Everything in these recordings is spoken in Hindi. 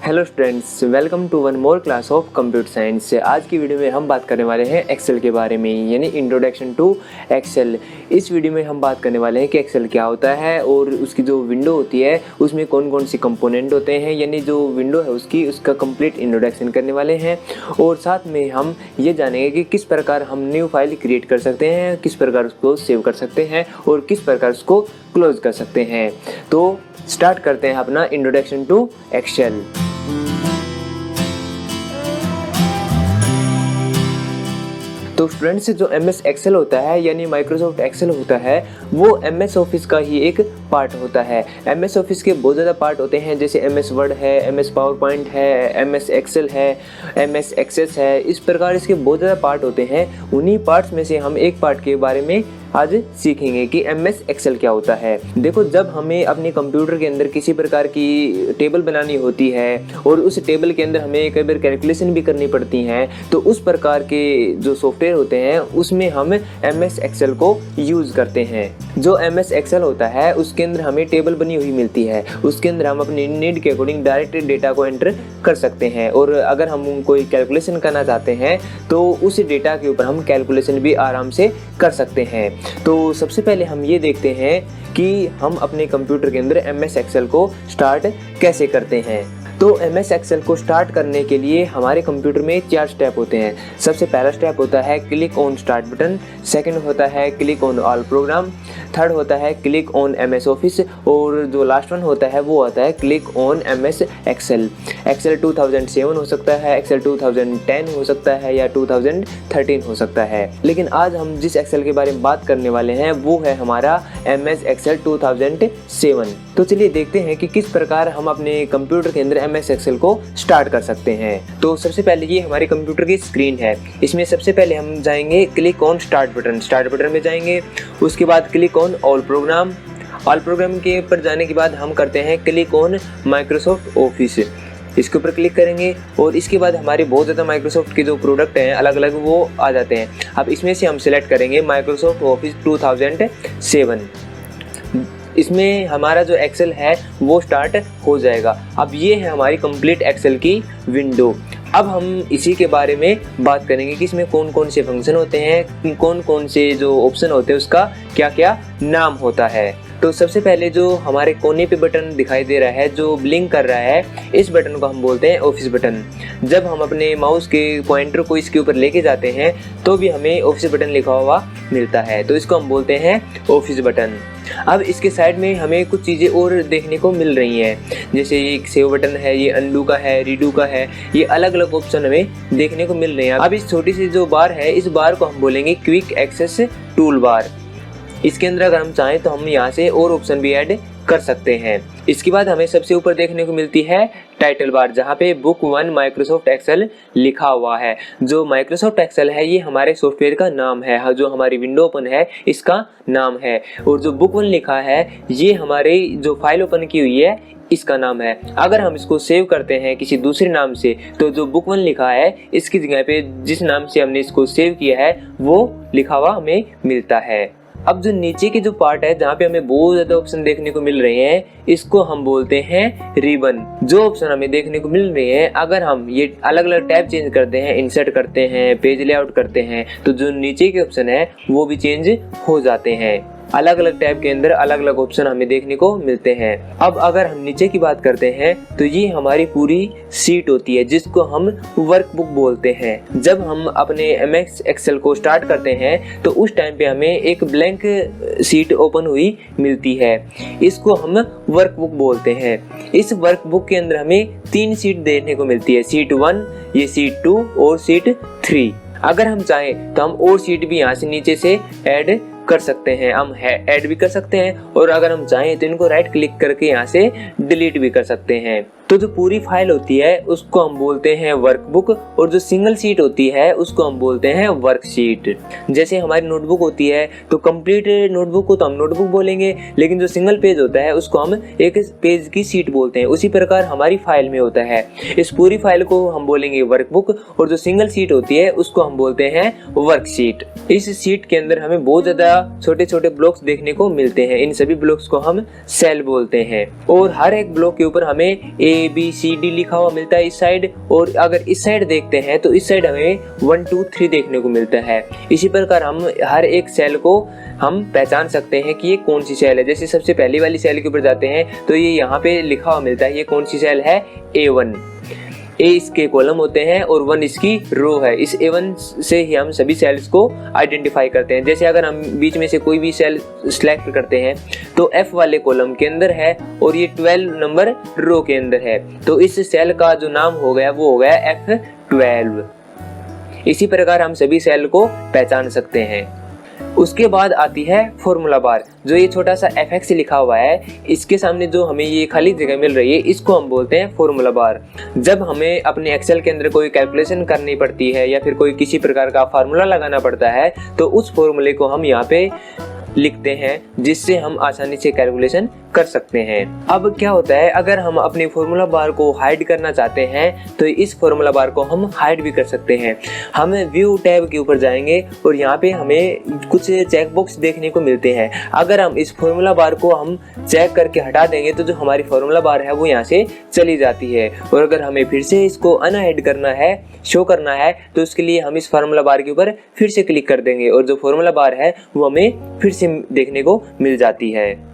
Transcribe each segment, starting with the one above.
Hello students, welcome to one more class of computer science. आज की वीडियो में हम बात करने वाले हैं एक्सेल के बारे में, यानी इंट्रोडक्शन टू एक्सेल। इस वीडियो में हम बात करने वाले हैं कि एक्सेल क्या होता है और उसकी जो विंडो होती है उसमें कौन कौन सी कंपोनेंट होते हैं, यानी जो विंडो है उसका कंप्लीट इंट्रोडक्शन करने वाले हैं। और साथ में हम ये जानेंगे कि किस प्रकार हम न्यू फाइल क्रिएट कर सकते हैं, किस प्रकार उसको सेव कर सकते हैं और किस प्रकार उसको क्लोज कर सकते हैं। तो स्टार्ट करते हैं अपना इंट्रोडक्शन टू एक्सेल। तो फ्रेंड्स, जो MS एक्सेल होता है यानी माइक्रोसॉफ्ट एक्सेल होता है वो MS ऑफिस का ही एक पार्ट होता है। MS ऑफिस के बहुत ज़्यादा पार्ट होते हैं, जैसे MS वर्ड है, MS पावर पॉइंट है, MS एक्सेल है, MS एक्सेस है। इस प्रकार इसके बहुत ज़्यादा पार्ट होते हैं। उन्हीं पार्ट्स में से हम एक पार्ट के बारे में आज सीखेंगे कि MS एक्सेल क्या होता है। देखो, जब हमें अपने कंप्यूटर के अंदर किसी प्रकार की टेबल बनानी होती है और उस टेबल के अंदर हमें कई बार कैलकुलेशन भी करनी पड़ती हैं, तो उस प्रकार के जो सॉफ्टवेयर होते हैं उसमें हम MS एक्सेल को यूज़ करते हैं। जो MS एक्सेल होता है उसके अंदर हमें टेबल बनी हुई मिलती है, उसके अंदर हम अपनी नीड के अकॉर्डिंग डायरेक्ट डेटा को एंटर कर सकते हैं। और अगर हम कोई कैलकुलेशन करना चाहते हैं तो उस डेटा के ऊपर हम कैलकुलेशन भी आराम से कर सकते हैं। तो सबसे पहले हम ये देखते हैं कि हम अपने कंप्यूटर के अंदर MS एक्सेल को स्टार्ट कैसे करते हैं। तो MS एक्सेल को स्टार्ट करने के लिए हमारे कंप्यूटर में 4 स्टेप होते हैं। सबसे पहला स्टेप होता है click on start button, second होता है click on all programme, third होता है क्लिक ऑन MS ऑफिस और जो लास्ट वन होता है वो आता है click on MS excel. Excel 2007 हो सकता है, एक्सेल 2010 हो सकता है या 2013 हो सकता है। लेकिन आज हम जिस एक्सेल के बारे में बात करने वाले हैं वो है हमारा MS एक्सेल 2007। तो चलिए देखते हैं कि किस प्रकार हम अपने कंप्यूटर के अंदर MS एक्सेल को स्टार्ट कर सकते हैं। तो सबसे पहले ये हमारे कंप्यूटर की स्क्रीन है। इसमें सबसे पहले हम जाएंगे क्लिक ऑन स्टार्ट बटन में जाएंगे। उसके बाद क्लिक ऑन ऑल प्रोग्राम के ऊपर जाने के बाद हम करते हैं क्लिक ऑन माइक्रोसॉफ्ट ऑफिस। इसके ऊपर क्लिक करेंगे और इसके बाद हमारे बहुत ज़्यादा माइक्रोसॉफ्ट के जो प्रोडक्ट हैं अलग अलग वो आ जाते हैं। अब इसमें से हम सिलेक्ट करेंगे माइक्रोसॉफ्ट ऑफिस 2007। इसमें हमारा जो एक्सेल है वो स्टार्ट हो जाएगा। अब ये है हमारी कंप्लीट एक्सेल की विंडो। अब हम इसी के बारे में बात करेंगे कि इसमें कौन कौन से फंक्शन होते हैं, कौन कौन से जो ऑप्शन होते हैं उसका क्या क्या नाम होता है। तो सबसे पहले जो हमारे कोने पे बटन दिखाई दे रहा है जो ब्लिंक कर रहा है, इस बटन को हम बोलते हैं ऑफिस बटन। जब हम अपने माउस के पॉइंटर को इसके ऊपर लेके जाते हैं तो भी हमें ऑफिस बटन लिखा हुआ मिलता है, तो इसको हम बोलते हैं ऑफिस बटन। अब इसके साइड में हमें कुछ चीज़ें और देखने को मिल रही हैं, जैसे ये सेव बटन है, ये अनडू का है, रीडू का है, ये अलग अलग ऑप्शन हमें देखने को मिल रहे हैं। अब इस छोटी सी जो बार है इस बार को हम बोलेंगे क्विक एक्सेस टूल बार। इसके अंदर अगर हम चाहें तो हम यहाँ से और ऑप्शन भी ऐड कर सकते हैं। इसके बाद हमें सबसे ऊपर देखने को मिलती है टाइटल बार, जहाँ पे बुक 1 माइक्रोसॉफ्ट एक्सेल लिखा हुआ है। जो माइक्रोसॉफ्ट एक्सेल है ये हमारे सॉफ्टवेयर का नाम है, जो हमारी विंडो ओपन है इसका नाम है। और जो बुक 1 लिखा है ये हमारी जो फाइल ओपन की हुई है इसका नाम है। अगर हम इसको सेव करते हैं किसी दूसरे नाम से तो जो बुक 1 लिखा है इसकी जगह पे जिस नाम से हमने इसको सेव किया है वो लिखा हुआ हमें मिलता है। अब जो नीचे की जो पार्ट है जहाँ पे हमें बहुत ज़्यादा ऑप्शन देखने को मिल रहे हैं इसको हम बोलते हैं रिबन। जो ऑप्शन हमें देखने को मिल रहे हैं अगर हम ये अलग अलग टैब चेंज करते हैं, इंसर्ट करते हैं, पेज लेआउट करते हैं, तो जो नीचे के ऑप्शन है वो भी चेंज हो जाते हैं। अलग अलग टैब के अंदर अलग अलग ऑप्शन हमें देखने को मिलते हैं। अब अगर हम नीचे की बात करते हैं तो ये हमारी पूरी सीट होती है जिसको हम वर्कबुक बोलते हैं। जब हम अपने MS एक्सेल को स्टार्ट करते हैं तो उस टाइम पे हमें एक ब्लैंक सीट ओपन हुई मिलती है, इसको हम वर्कबुक बोलते हैं। इस वर्कबुक के अंदर हमें 3 सीट देखने को मिलती है, सीट 1, ये सीट 2 और सीट 3। अगर हम चाहें तो हम और सीट भी यहाँ से नीचे से ऐड कर सकते हैं, हम ऐड भी कर सकते हैं और अगर हम चाहें तो इनको राइट क्लिक करके यहाँ से डिलीट भी कर सकते हैं। तो जो पूरी फाइल होती है उसको हम बोलते हैं वर्कबुक और जो सिंगल शीट होती है उसको हम बोलते हैं वर्कशीट। जैसे हमारी नोटबुक होती है तो कंप्लीट नोटबुक को तो हम नोटबुक बोलेंगे, लेकिन जो सिंगल पेज होता है उसको हम एक पेज की शीट बोलते हैं। उसी प्रकार हमारी फाइल में होता है, इस पूरी फाइल को हम बोलेंगे वर्कबुक और जो सिंगल शीट होती है उसको हम बोलते हैं वर्कशीट। इस शीट के अंदर हमें बहुत ज़्यादा छोटे छोटे ब्लॉक्स देखने को मिलते हैं। इन सभी ब्लॉक्स को हम सेल बोलते हैं और हर एक ब्लॉक के ऊपर हमें ABCD लिखा हुआ मिलता है इस साइड, और अगर इस साइड देखते हैं तो इस साइड हमें 1 2 3 देखने को मिलता है। इसी प्रकार हम हर एक सेल को हम पहचान सकते हैं कि ये कौन सी सेल है। जैसे सबसे पहली वाली सेल के ऊपर जाते हैं तो ये यहाँ पे लिखा हुआ मिलता है, ये कौन सी सेल है, A1। A इसके कॉलम होते हैं और 1 इसकी रो है। इस A1 से ही हम सभी सेल्स को आइडेंटिफाई करते हैं। जैसे अगर हम बीच में से कोई भी सेल सिलेक्ट करते हैं तो F वाले कॉलम के अंदर है और ये 12 नंबर रो के अंदर है, तो इस सेल का जो नाम हो गया वो हो गया F12। इसी प्रकार हम सभी सेल को पहचान सकते हैं। उसके बाद आती है फॉर्मूला बार, जो ये छोटा सा FX लिखा हुआ है, इसके सामने जो हमें ये खाली जगह मिल रही है इसको हम बोलते हैं फॉर्मूला बार। जब हमें अपने एक्सेल के अंदर कोई कैलकुलेशन करनी पड़ती है या फिर कोई किसी प्रकार का फार्मूला लगाना पड़ता है तो उस फॉर्मूले को हम यहाँ पे लिखते हैं, जिससे हम आसानी से कैलकुलेशन कर सकते हैं। अब क्या होता है, अगर हम अपनी फॉर्मूला बार को हाइड करना चाहते हैं तो इस फॉर्मूला बार को हम हाइड भी कर सकते हैं। हम व्यू टैब के ऊपर जाएंगे और यहाँ पे हमें कुछ चेक बॉक्स देखने को मिलते हैं। अगर हम इस फॉर्मूला बार को हम चेक करके हटा देंगे तो जो हमारी फॉर्मूला बार है वो यहाँ से चली जाती है, और अगर हमें फिर से इसको अनहाइड करना है, शो करना है, तो उसके लिए हम इस फार्मूला बार के ऊपर फिर से क्लिक कर देंगे और जो फार्मूला बार है वो हमें फिर से देखने को मिल जाती है।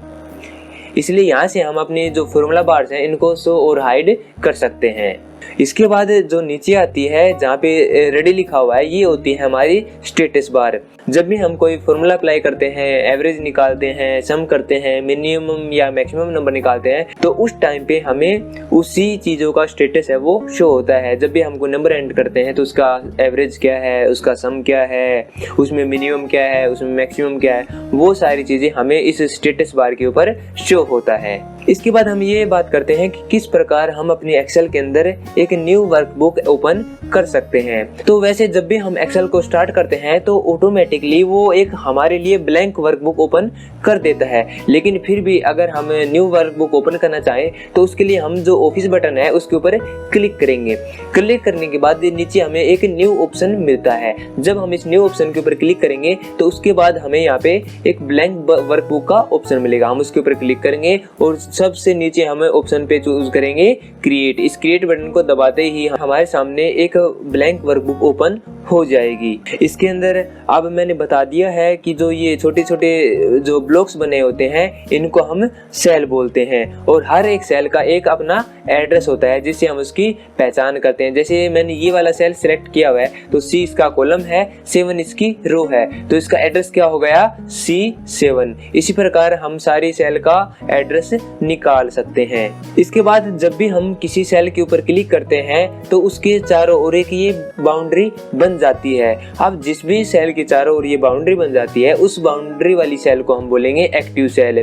इसलिए यहाँ से हम अपनी जो फॉर्मूला बार्स हैं इनको शो और हाइड कर सकते हैं। इसके बाद जो नीचे आती है जहाँ पे रेडी लिखा हुआ है, ये होती है हमारी स्टेटस बार। जब भी हम कोई फॉर्मूला अप्लाई करते हैं, एवरेज निकालते हैं, सम करते हैं, मिनिमम या मैक्सिमम नंबर निकालते हैं, तो उस टाइम पे हमें उसी चीज़ों का स्टेटस है वो शो होता है। जब भी हमको नंबर एंटर करते हैं तो उसका एवरेज क्या है, उसका सम क्या है, उसमें मिनिमम क्या है, उसमें मैक्सिमम क्या है, वो सारी चीज़ें हमें इस स्टेटस बार के ऊपर शो होता है। इसके बाद हम ये बात करते हैं कि किस प्रकार हम अपनी एक्सेल के अंदर एक न्यू वर्कबुक ओपन कर सकते हैं। तो वैसे जब भी हम एक्सेल को स्टार्ट करते हैं तो ऑटोमेटिकली वो एक हमारे लिए ब्लैंक वर्कबुक ओपन कर देता है, लेकिन फिर भी अगर हम न्यू वर्कबुक ओपन करना चाहें तो उसके लिए हम जो ऑफिस बटन है उसके ऊपर क्लिक करेंगे। क्लिक करने के बाद नीचे हमें एक न्यू ऑप्शन मिलता है। जब हम इस न्यू ऑप्शन के ऊपर क्लिक करेंगे तो उसके बाद हमें यहाँ पे एक ब्लैंक वर्कबुक का ऑप्शन मिलेगा। हम उसके ऊपर क्लिक करेंगे और सबसे नीचे हमें ऑप्शन पे चूज करेंगे क्रिएट। इस क्रिएट बटन को दबाते ही हमारे सामने एक ब्लैंक वर्कबुक ओपन हो जाएगी। इसके अंदर अब मैंने बता दिया है कि जो ये छोटे छोटे जो ब्लॉक्स बने होते हैं इनको हम सेल बोलते हैं, और हर एक सेल का एक अपना एड्रेस होता है जिससे हम उसकी पहचान करते हैं। जैसे मैंने ये वाला सेल सिलेक्ट किया हुआ है तो C इसका कॉलम है, 7 इसकी रो है, तो इसका एड्रेस क्या हो गया, C7। इसी प्रकार हम सारी सेल का एड्रेस निकाल सकते हैं। इसके बाद जब भी हम किसी सेल के ऊपर क्लिक करते हैं तो उसके चारों ओर एक ये बाउंड्री बन जाती है। अब जिस भी सेल के चारों ओर ये बाउंड्री बन जाती है उस बाउंड्री वाली सेल को हम बोलेंगे एक्टिव सेल,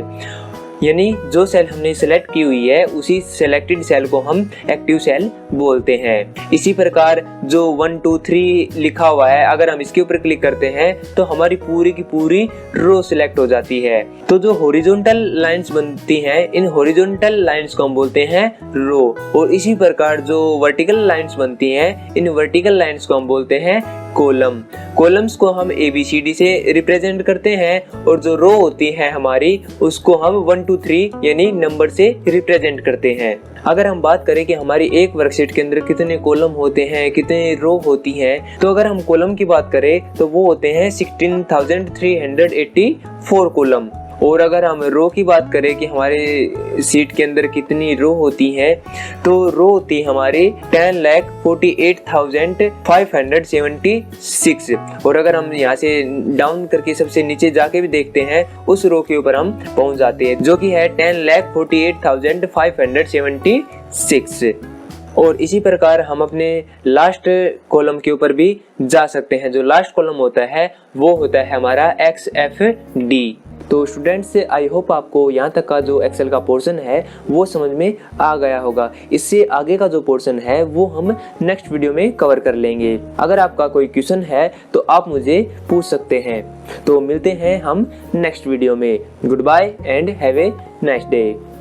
यानी जो सेल हमने सेलेक्ट की हुई है उसी सेलेक्टेड सेल को हम एक्टिव सेल बोलते हैं। इसी प्रकार जो 1 2 3 लिखा हुआ है, अगर हम इसके ऊपर क्लिक करते हैं तो हमारी पूरी की पूरी रो सिलेक्ट हो जाती है। तो जो हॉरिजॉन्टल लाइंस बनती हैं, इन हॉरिजॉन्टल लाइंस को हम बोलते हैं रो, और इसी प्रकार जो वर्टिकल लाइंस बनती हैं, इन वर्टिकल लाइंस को हम बोलते हैं कॉलम। कॉलम्स को हम ABCD से रिप्रेजेंट करते हैं और जो रो होती है हमारी उसको हम 1 2 3 यानी नंबर से रिप्रेजेंट करते हैं। अगर हम बात करें कि हमारी एक वर्कशीट के अंदर कितने कॉलम होते हैं, कितने रो होती हैं, तो अगर हम कॉलम की बात करें तो वो होते हैं 16,384 कॉलम। और अगर हम रो की बात करें कि हमारे सीट के अंदर कितनी रो होती हैं, तो रो होती है हमारी 10,48,576। और अगर हम यहाँ से डाउन करके सबसे नीचे जाके भी देखते हैं उस रो के ऊपर हम पहुँच जाते हैं, जो कि है 10,48,576। और इसी प्रकार हम अपने लास्ट कॉलम के ऊपर भी जा सकते हैं। जो लास्ट कॉलम होता है वो होता है हमारा XFD। तो स्टूडेंट्स, आई होप आपको यहाँ तक का जो एक्सेल का पोर्शन है वो समझ में आ गया होगा। इससे आगे का जो पोर्शन है वो हम नेक्स्ट वीडियो में कवर कर लेंगे। अगर आपका कोई क्वेश्चन है तो आप मुझे पूछ सकते हैं। तो मिलते हैं हम नेक्स्ट वीडियो में। Good bye and have a nice day.